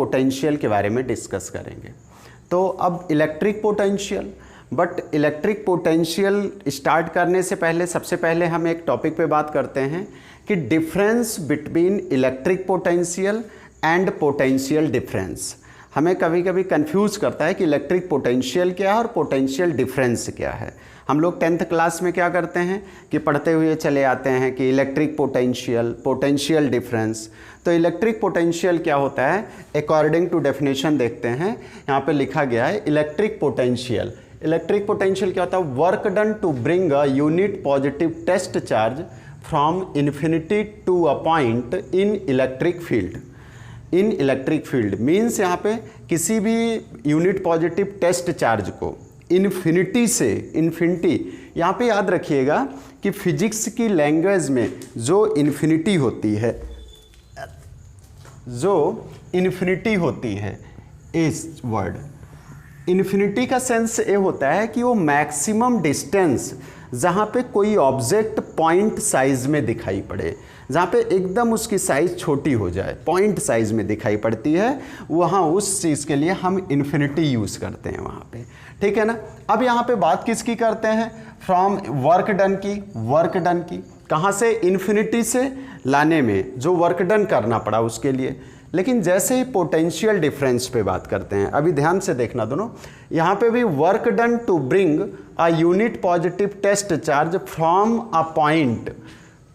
Potential के बारे में डिस्कस करेंगे। तो अब electric potential, but electric potential start करने से पहले सबसे पहले हम एक टॉपिक पे बात करते हैं कि difference between electric potential and potential difference. हमें कभी कभी कंफ्यूज करता है कि इलेक्ट्रिक पोटेंशियल क्या है और पोटेंशियल डिफरेंस क्या है। हम लोग 10th क्लास में क्या करते हैं कि पढ़ते हुए चले आते हैं कि इलेक्ट्रिक पोटेंशियल, पोटेंशियल डिफरेंस। तो इलेक्ट्रिक पोटेंशियल क्या होता है, अकॉर्डिंग टू डेफिनेशन देखते हैं। यहाँ पे लिखा गया है इलेक्ट्रिक पोटेंशियल। इलेक्ट्रिक पोटेंशियल क्या होता है, work done to bring a unit positive test charge from infinity to a point in electric field. In electric field means यहाँ पे किसी भी यूनिट पॉजिटिव टेस्ट चार्ज को इन्फिनिटी से, इन्फिनिटी यहाँ पे याद रखिएगा कि फिजिक्स की लैंग्वेज में जो इन्फिनिटी होती है, जो इन्फिनिटी होती है, इस वर्ड इन्फिनिटी का सेंस ये होता है कि वो मैक्सिमम डिस्टेंस जहाँ पे कोई ऑब्जेक्ट पॉइंट साइज में दिखाई पड़े, जहाँ पे एकदम उसकी साइज़ छोटी हो जाए, पॉइंट साइज़ में दिखाई पड़ती है, वहाँ उस चीज़ के लिए हम इन्फिनिटी यूज़ करते हैं वहाँ पे। ठीक है ना। अब यहाँ पे बात किसकी करते हैं, फ्रॉम वर्क डन की। वर्क डन की कहाँ से, इन्फिनिटी से लाने में जो वर्क डन करना पड़ा उसके लिए। लेकिन जैसे ही पोटेंशियल डिफरेंस पे बात करते हैं, अभी ध्यान से देखना दोनों, यहाँ पे भी work done to bring a unit positive test charge from a point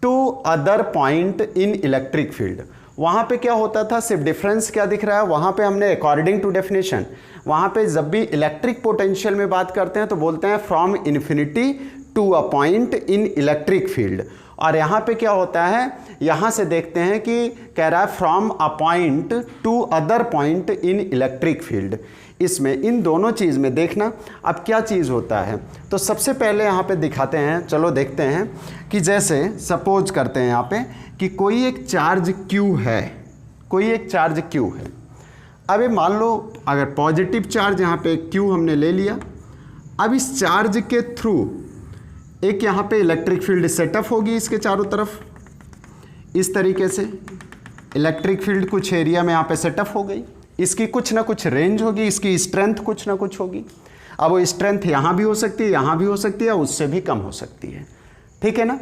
to other point in electric field. वहाँ पे क्या होता था, सिर्फ डिफरेंस क्या दिख रहा है, वहाँ पे हमने अकॉर्डिंग टू डेफिनेशन, वहाँ पे जब भी इलेक्ट्रिक पोटेंशियल में बात करते हैं तो बोलते हैं from infinity to a point in electric field. और यहाँ पे क्या होता है, यहाँ से देखते हैं कि कह रहा है from a point to other point in electric field. इसमें इन दोनों चीज़ में देखना अब क्या चीज़ होता है। तो सबसे पहले यहाँ पे दिखाते हैं, चलो देखते हैं कि जैसे सपोज करते हैं यहाँ पे कि कोई एक चार्ज Q है, कोई एक चार्ज Q है। अब मान लो अगर पॉजिटिव चार्ज यहाँ पे Q हमने ले लिया, अब इस चार्ज के थ्रू एक यहाँ पे इलेक्ट्रिक फील्ड सेटअप होगी इसके चारों तरफ, इस तरीके से इलेक्ट्रिक फील्ड कुछ एरिया में यहाँ पे सेटअप हो गई। इसकी कुछ ना कुछ रेंज होगी, इसकी स्ट्रेंथ कुछ ना कुछ होगी। अब वो स्ट्रेंथ यहाँ भी हो सकती है, यहाँ भी हो सकती है, उससे भी कम हो सकती है। ठीक है ना।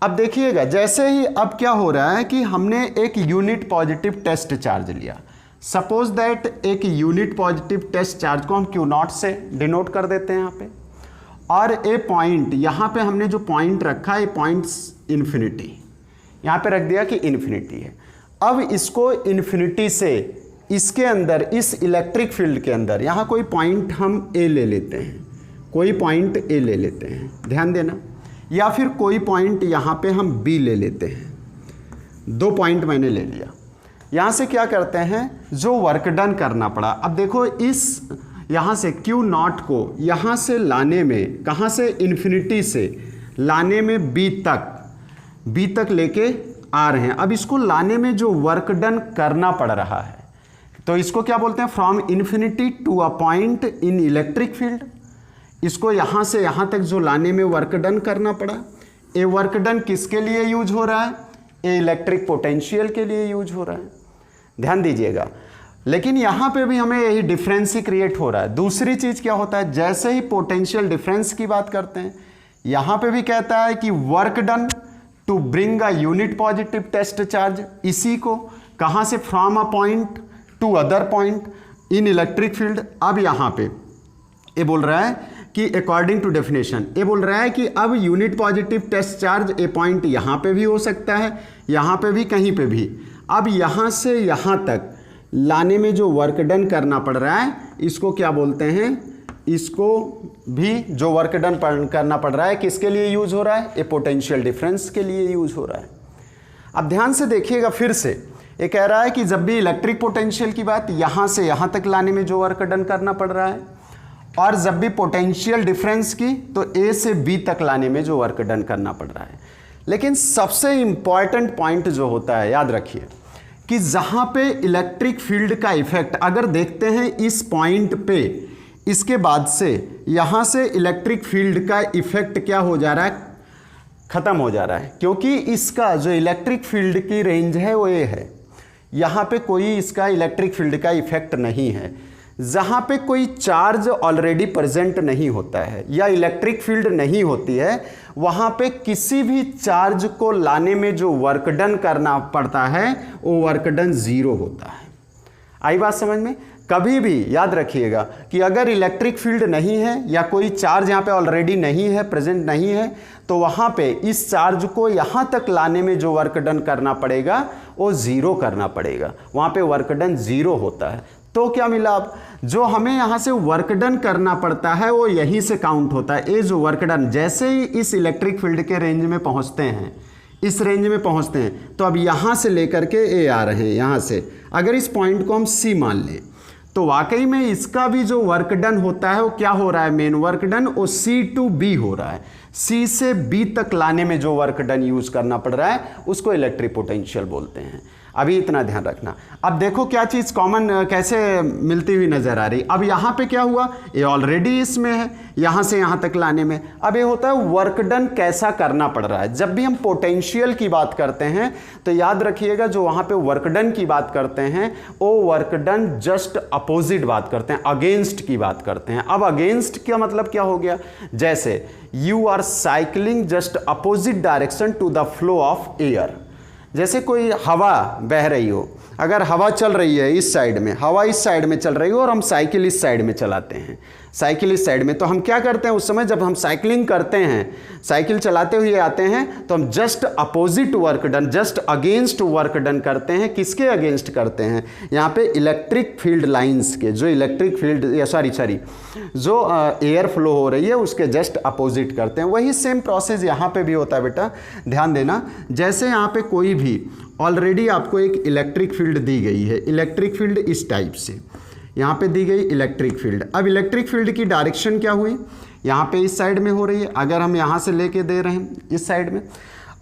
अब देखिएगा जैसे ही अब क्या हो रहा है कि हमने एक यूनिट पॉजिटिव टेस्ट चार्ज लिया। सपोज दैट एक यूनिट पॉजिटिव टेस्ट चार्ज को हम Q0 से डिनोट कर देते हैं यहाँ पे, और ए पॉइंट यहाँ पे हमने जो पॉइंट रखा है, पॉइंट्स इन्फिनिटी यहाँ पे रख दिया कि इन्फिनिटी है। अब इसको इन्फिनिटी से इसके अंदर, इस इलेक्ट्रिक फील्ड के अंदर यहाँ कोई पॉइंट हम A ले लेते हैं, कोई पॉइंट A ले लेते हैं, ध्यान देना, या फिर कोई पॉइंट यहाँ पे हम B ले लेते हैं। दो पॉइंट मैंने ले लिया। यहाँ से क्या करते हैं, जो वर्क डन करना पड़ा, अब देखो इस यहाँ से Q0 को यहाँ से लाने में, कहाँ से, इन्फिनिटी से लाने में B तक लेके आ रहे हैं। अब इसको लाने में जो वर्क डन करना पड़ रहा है तो इसको क्या बोलते हैं, from infinity to a point in electric field. इसको यहाँ से यहाँ तक जो लाने में वर्क डन करना पड़ा, ये वर्क डन किसके लिए यूज हो रहा है, ये इलेक्ट्रिक पोटेंशियल के लिए यूज हो रहा है, ध्यान दीजिएगा। लेकिन यहाँ पे भी हमें यही डिफरेंस ही क्रिएट हो रहा है। दूसरी चीज़ क्या होता है, जैसे ही पोटेंशियल डिफरेंस की बात करते हैं, यहाँ पे भी कहता है कि work done to bring a unit positive test charge, इसी को कहाँ से, from a point to other point in electric field. अब यहाँ पे ये बोल रहा है कि अकॉर्डिंग टू डेफिनेशन, ये बोल रहा है कि अब यूनिट पॉजिटिव टेस्ट चार्ज ए पॉइंट यहाँ पे भी हो सकता है, यहाँ पे भी, कहीं पे भी। अब यहाँ से यहाँ तक लाने में जो वर्क डन करना पड़ रहा है, इसको क्या बोलते हैं, इसको भी जो वर्क डन करना पड़ रहा है किसके लिए यूज हो रहा है, ये पोटेंशियल डिफरेंस के लिए यूज हो रहा है। अब ध्यान से देखिएगा फिर से, ये कह रहा है कि जब भी इलेक्ट्रिक पोटेंशियल की बात, यहाँ से यहाँ तक लाने में जो वर्क डन करना पड़ रहा है, और जब भी पोटेंशियल डिफरेंस की तो A से B तक लाने में जो वर्क डन करना पड़ रहा है। लेकिन सबसे इंपॉर्टेंट पॉइंट जो होता है, याद रखिए कि जहाँ पे इलेक्ट्रिक फील्ड का इफेक्ट अगर देखते हैं इस पॉइंट पे, इसके बाद से यहाँ से इलेक्ट्रिक फील्ड का इफेक्ट क्या हो जा रहा है, ख़त्म हो जा रहा है, क्योंकि इसका जो इलेक्ट्रिक फील्ड की रेंज है वो ये है। यहाँ पे कोई इसका इलेक्ट्रिक फील्ड का इफेक्ट नहीं है। जहाँ पे कोई चार्ज ऑलरेडी प्रेजेंट नहीं होता है या इलेक्ट्रिक फील्ड नहीं होती है, वहाँ पे किसी भी चार्ज को लाने में जो वर्क डन करना पड़ता है वो वर्क डन ज़ीरो होता है। आई बात समझ में? कभी भी याद रखिएगा कि अगर इलेक्ट्रिक फील्ड नहीं है या कोई चार्ज यहाँ पे ऑलरेडी नहीं है, प्रेजेंट नहीं है, तो वहाँ पे इस चार्ज को यहाँ तक लाने में जो वर्क डन करना पड़ेगा वो ज़ीरो करना पड़ेगा, वहाँ पे वर्क डन ज़ीरो होता है। तो क्या मिला? अब जो हमें यहाँ से वर्क डन करना पड़ता है वो यहीं से काउंट होता है। ये जो वर्क डन जैसे ही इस इलेक्ट्रिक फील्ड के रेंज में पहुँचते हैं, इस रेंज में पहुँचते हैं, तो अब यहाँ से लेकर के ए आ रहे हैं, यहाँ से अगर इस पॉइंट को हम सी मान लें तो वाकई में इसका भी जो वर्क डन होता है वो क्या हो रहा है? मेन वर्क डन वो सी टू बी हो रहा है। सी से बी तक लाने में जो वर्क डन यूज करना पड़ रहा है उसको इलेक्ट्रिक पोटेंशियल बोलते हैं। अभी इतना ध्यान रखना। अब देखो क्या चीज़ कॉमन कैसे मिलती हुई नज़र आ रही। अब यहाँ पे क्या हुआ? ये ऑलरेडी इसमें है, यहाँ से यहाँ तक लाने में। अब ये होता है वर्क डन कैसा करना पड़ रहा है। जब भी हम पोटेंशियल की बात करते हैं तो याद रखिएगा जो वहाँ पे वर्क डन की बात करते हैं वो वर्क डन जस्ट अपोजिट बात करते हैं, अगेंस्ट की बात करते हैं। अब अगेंस्ट का मतलब क्या हो गया? जैसे you are cycling just opposite direction to the flow of air. जैसे कोई हवा बह रही हो, अगर हवा चल रही है इस साइड में, हवा इस साइड में चल रही हो और हम साइकिल इस साइड में चलाते हैं, साइकिल इस साइड में, तो हम क्या करते हैं उस समय जब हम साइकिलिंग करते हैं, साइकिल चलाते हुए आते हैं, तो हम just opposite work done, just against work done करते हैं। किसके अगेंस्ट करते हैं? यहाँ पे इलेक्ट्रिक फील्ड लाइंस के, जो इलेक्ट्रिक फील्ड या सॉरी जो एयर फ्लो हो रही है उसके जस्ट अपोजिट करते हैं। वही सेम प्रोसेस यहाँ पे भी होता है बेटा, ध्यान देना। जैसे यहाँ पे कोई भी ऑलरेडी आपको एक इलेक्ट्रिक फील्ड दी गई है, इलेक्ट्रिक फील्ड इस टाइप से यहाँ पे दी गई इलेक्ट्रिक फील्ड। अब इलेक्ट्रिक फील्ड की डायरेक्शन क्या हुई? यहाँ पे इस साइड में हो रही है, अगर हम यहाँ से लेके दे रहे हैं इस साइड में।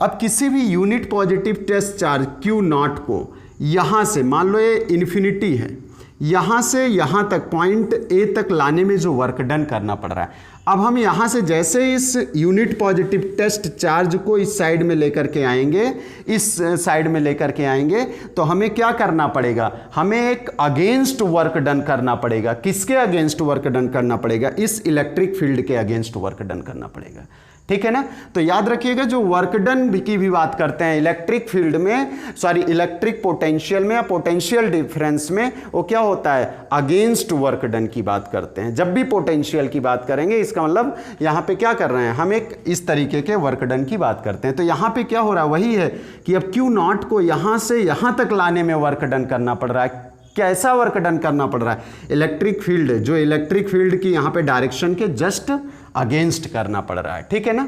अब किसी भी unit positive test charge Q naught को यहाँ से, मान लो ये इन्फिनिटी है, यहाँ से यहाँ तक पॉइंट ए तक लाने में जो वर्क डन करना पड़ रहा है। अब हम यहाँ से जैसे इस यूनिट पॉजिटिव टेस्ट चार्ज को इस साइड में लेकर के आएंगे, इस साइड में लेकर के आएंगे, तो हमें क्या करना पड़ेगा? हमें एक अगेंस्ट वर्क डन करना पड़ेगा। किसके अगेंस्ट वर्क डन करना पड़ेगा? इस इलेक्ट्रिक फील्ड के अगेंस्ट वर्क डन करना पड़ेगा। ठीक है ना? तो याद रखिएगा जो वर्क डन की भी बात करते हैं इलेक्ट्रिक फील्ड में, सॉरी इलेक्ट्रिक पोटेंशियल में या पोटेंशियल डिफरेंस में, वो क्या होता है? अगेंस्ट वर्क डन की बात करते हैं। जब भी पोटेंशियल की बात करेंगे इसका मतलब यहाँ पे क्या कर रहे हैं? हम एक इस तरीके के वर्क डन की बात करते हैं। तो यहाँ पे क्या हो रहा है? वही है कि अब क्यू नॉट को यहाँ से यहाँ तक लाने में वर्क डन करना पड़ रहा है। कैसा वर्क डन करना पड़ रहा है? इलेक्ट्रिक फील्ड, जो इलेक्ट्रिक फील्ड की यहाँ पे डायरेक्शन के जस्ट अगेंस्ट करना पड़ रहा है। ठीक है ना?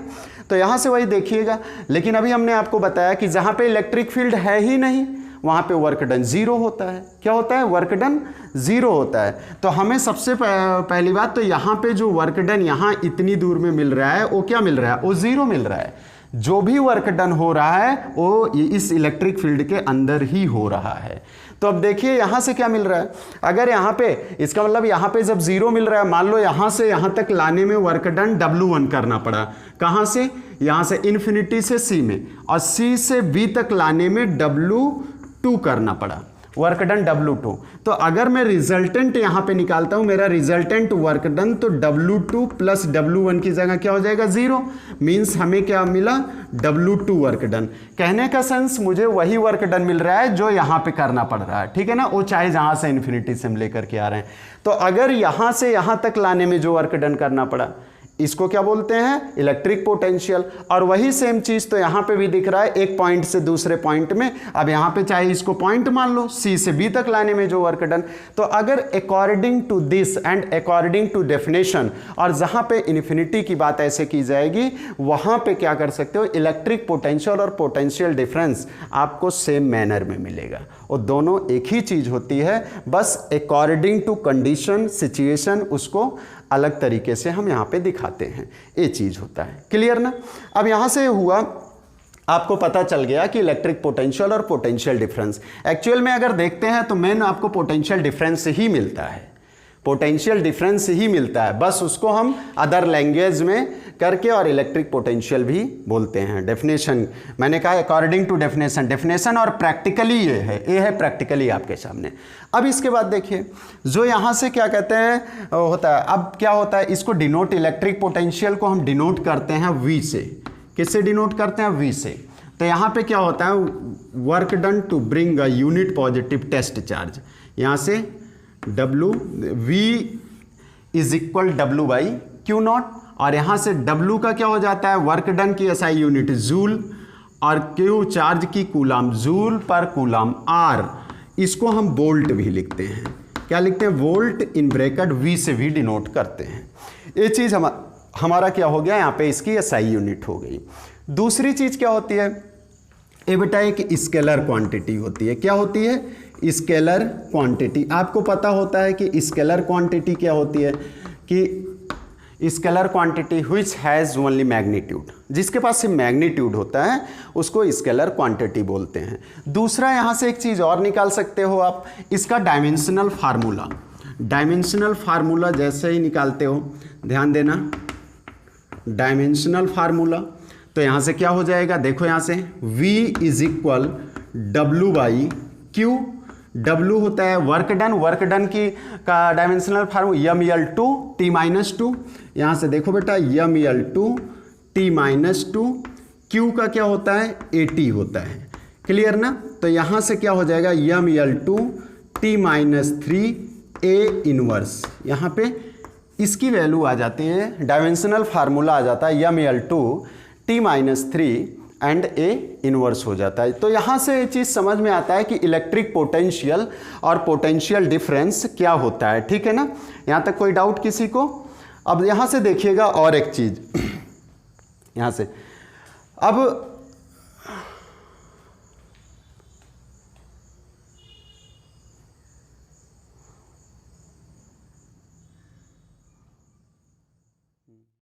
तो यहाँ से वही देखिएगा। लेकिन अभी हमने आपको बताया कि जहाँ पे इलेक्ट्रिक फील्ड है ही नहीं वहाँ पे वर्क डन ज़ीरो होता है। क्या होता है? वर्क डन ज़ीरो होता है। तो हमें सबसे पहली बात तो यहाँ पे जो वर्क डन यहाँ इतनी दूर में मिल रहा है वो क्या मिल रहा है? वो ज़ीरो मिल रहा है। जो भी वर्क डन हो रहा है वो इस इलेक्ट्रिक फील्ड के अंदर ही हो रहा है। तो अब देखिए यहाँ से क्या मिल रहा है? अगर यहाँ पे, इसका मतलब यहाँ पे जब जीरो मिल रहा है, मान लो यहाँ से यहाँ तक लाने में वर्क डन W1 करना पड़ा। कहाँ से? यहाँ से इन्फिनिटी से C में, और C से B तक लाने में W2 करना पड़ा, वर्क डन W2। तो अगर मैं रिजल्टेंट यहाँ पे निकालता हूँ, मेरा रिजल्टेंट वर्क डन, तो W2 प्लस W1 की जगह क्या हो जाएगा? ज़ीरो। मीन्स हमें क्या मिला? W2 work done. कहने का सेंस मुझे वही वर्क डन मिल रहा है जो यहाँ पे करना पड़ रहा है। ठीक है ना? वो चाहे जहाँ से इन्फिनिटी से हम लेकर के आ रहे हैं। तो अगर यहाँ से यहाँ तक लाने में जो वर्क डन करना पड़ा, इसको क्या बोलते हैं? Electric potential. और वही सेम चीज तो यहाँ पे भी दिख रहा है, एक पॉइंट से दूसरे पॉइंट में। अब यहाँ पे चाहे इसको पॉइंट मान लो, C से B तक लाने में जो वर्क डन। तो अगर according to this and according to definition, और जहाँ पे इन्फिनिटी की बात ऐसे की जाएगी, वहाँ पे क्या कर सकते हो? इलेक्ट्रिक पोटेंशियल और पोटेंशियल डिफरेंस आपको सेम मैनर में मिलेगा। और दोनों एक ही चीज होती है, बस अकॉर्डिंग टू कंडीशन, सिचुएशन, उसको अलग तरीके से हम यहाँ पे दिखाते हैं। ये चीज होता है। क्लियर ना? अब यहाँ से हुआ, आपको पता चल गया कि इलेक्ट्रिक पोटेंशियल और पोटेंशियल डिफरेंस। एक्चुअल में अगर देखते हैं तो मेन आपको पोटेंशियल डिफरेंस ही मिलता है। पोटेंशियल डिफरेंस ही मिलता है, बस उसको हम अदर लैंग्वेज में करके और इलेक्ट्रिक पोटेंशियल भी बोलते हैं। डेफिनेशन मैंने कहा अकॉर्डिंग टू डेफिनेशन, डेफिनेशन और प्रैक्टिकली ये है प्रैक्टिकली आपके सामने। अब इसके बाद देखिए जो यहाँ से क्या कहते हैं होता है, अब क्या होता है, इसको डिनोट, इलेक्ट्रिक पोटेंशियल को हम डिनोट करते हैं वी से। किससे डिनोट करते हैं? वी से। तो यहाँ पे क्या होता है, work done to bring a unit positive test charge, यहाँ से W V is equal W by Q naught, और यहाँ से W का क्या हो जाता है, वर्क डन की SI यूनिट जूल, और Q चार्ज की कूलाम, जूल पर कूलाम, R इसको हम वोल्ट भी लिखते हैं। क्या लिखते हैं? वोल्ट इन ब्रैकेट V से भी डिनोट करते हैं। ये चीज़ हमारा क्या हो गया, यहाँ पे इसकी SI यूनिट हो गई। दूसरी चीज़ क्या होती है, ये बेटा एक स्केलर क्वांटिटी होती है। क्या होती है? Scalar quantity. आपको पता होता है कि स्केलर क्वांटिटी क्या होती है, कि scalar quantity which has only magnitude, जिसके पास सिर्फ मैग्नीट्यूड होता है उसको स्केलर क्वांटिटी बोलते हैं। दूसरा यहाँ से एक चीज़ और निकाल सकते हो आप, इसका डायमेंशनल फार्मूला। डायमेंशनल फार्मूला जैसे ही निकालते हो, ध्यान देना, डायमेंशनल फार्मूला, तो यहाँ से क्या हो जाएगा, देखो यहाँ से V is equal W by Q। W होता है वर्क डन, वर्क डन की का डायमेंशनल फार्मूला M/L2 T-2। यहाँ से देखो बेटा M/L2 T-2, Q का क्या होता है, AT होता है। क्लियर ना? तो यहाँ से क्या हो जाएगा, M/L2 T-3 A इनवर्स, यहाँ पे इसकी वैल्यू आ जाती है, डायमेंशनल फार्मूला आ जाता है M/L2 T-3 and A inverse हो जाता है। तो यहाँ से ये चीज़ समझ में आता है कि इलेक्ट्रिक पोटेंशियल और पोटेंशियल डिफरेंस क्या होता है। ठीक है ना? यहाँ तक कोई डाउट किसी को? अब यहाँ से देखिएगा और एक चीज़, यहाँ से अब